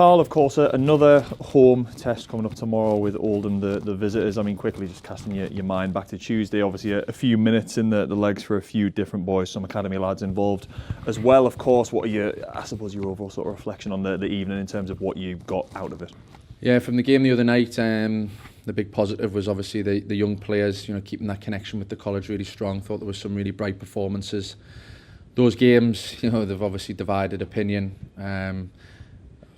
Carl, of course, another home test coming up tomorrow with Oldham, the visitors. I mean, quickly just casting your mind back to Tuesday, obviously a few minutes in the legs for a few different boys, some academy lads involved as well, of course. What are your overall sort of reflection on the evening in terms of what you got out of it? Yeah, from the game the other night, the big positive was obviously the young players, keeping that connection with the college really strong. Thought there was some really bright performances. Those games, they've obviously divided opinion.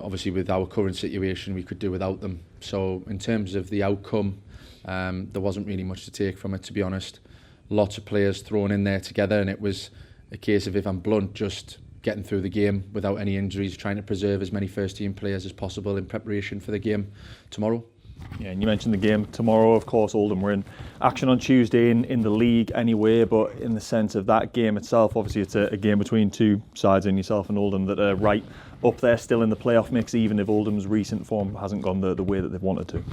Obviously, with our current situation, we could do without them. So, in terms of the outcome, there wasn't really much to take from it, to be honest. Lots of players thrown in there together, and it was a case of, if I'm blunt, just getting through the game without any injuries, trying to preserve as many first-team players as possible in preparation for the game tomorrow. Yeah, and you mentioned the game tomorrow. Of course, Oldham were in action on Tuesday in the league anyway, but in the sense of that game itself, obviously it's a game between two sides, in yourself and Oldham, that are right up there still in the playoff mix, even if Oldham's recent form hasn't gone the way that they've wanted to.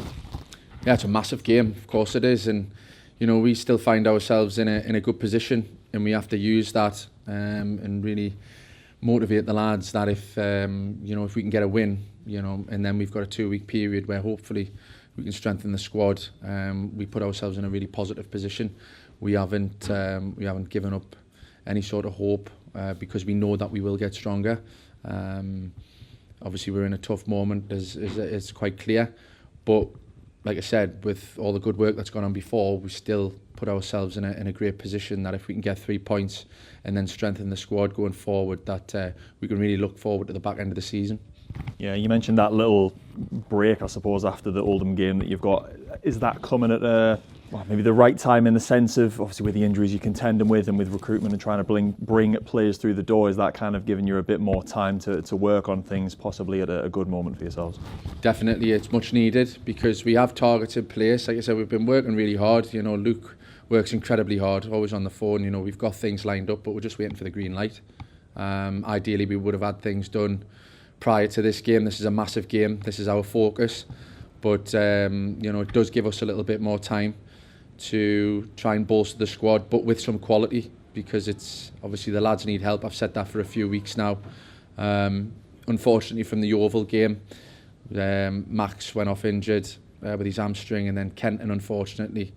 Yeah, it's a massive game, of course it is, and we still find ourselves in a good position, and we have to use that and really motivate the lads that if we can get a win, and then we've got a 2-week period where hopefully we can strengthen the squad. We put ourselves in a really positive position. We haven't given up any sort of hope because we know that we will get stronger. Obviously, we're in a tough moment, it's quite clear. But like I said, with all the good work that's gone on before, we still put ourselves in a great position that if we can get 3 points and then strengthen the squad going forward, that we can really look forward to the back end of the season. Yeah, you mentioned that little break, I suppose, after the Oldham game that you've got. Is that coming at maybe the right time, in the sense of, obviously, with the injuries you're contending with and with recruitment and trying to bring players through the door? Is that kind of giving you a bit more time to work on things, possibly at a good moment for yourselves? Definitely, it's much needed, because we have targeted players. Like I said, we've been working really hard. Luke works incredibly hard, always on the phone. We've got things lined up, but we're just waiting for the green light. Ideally, we would have had things done prior to this game. This is a massive game. This is our focus. But, it does give us a little bit more time to try and bolster the squad, but with some quality, because it's obviously the lads need help. I've said that for a few weeks now. Unfortunately, from the Yeovil game, Max went off injured with his hamstring, and then Kenton, unfortunately,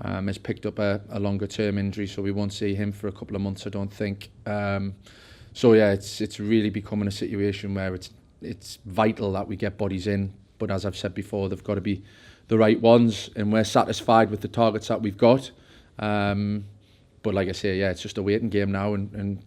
has picked up a longer term injury, so we won't see him for a couple of months, I don't think. So yeah, it's really becoming a situation where it's vital that we get bodies in, but as I've said before, they've got to be the right ones, and we're satisfied with the targets that we've got. But like I say, yeah, it's just a waiting game now, and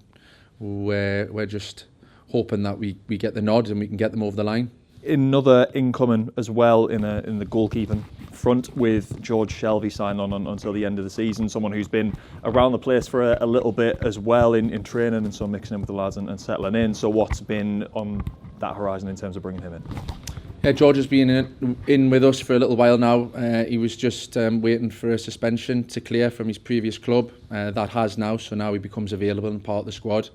we're just hoping that we get the nod and we can get them over the line. Another incoming as well in the goalkeeping front, with George Shelby signed on until the end of the season. Someone who's been around the place for a little bit as well in training, and so mixing in with the lads and settling in. So what's been on that horizon in terms of bringing him in? Yeah, George has been in with us for a little while now. He was just waiting for a suspension to clear from his previous club. That has now, so now he becomes available and part of the squad.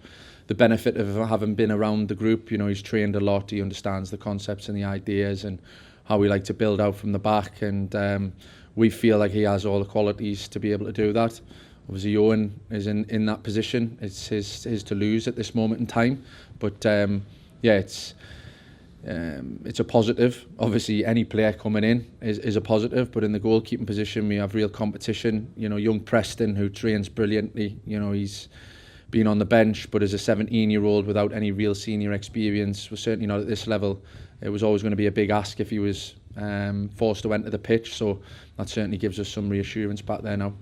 The benefit of having been around the group, he's trained a lot, he understands the concepts and the ideas and how we like to build out from the back, and we feel like he has all the qualities to be able to do that. Obviously, Owen is in that position. It's his to lose at this moment in time, but yeah, it's a positive. Obviously, any player coming in is a positive, but in the goalkeeping position, we have real competition. Young Preston, who trains brilliantly, he's been on the bench, but as a 17-year-old without any real senior experience, was certainly not at this level. It was always going to be a big ask if he was forced to enter the pitch, so that certainly gives us some reassurance back there now.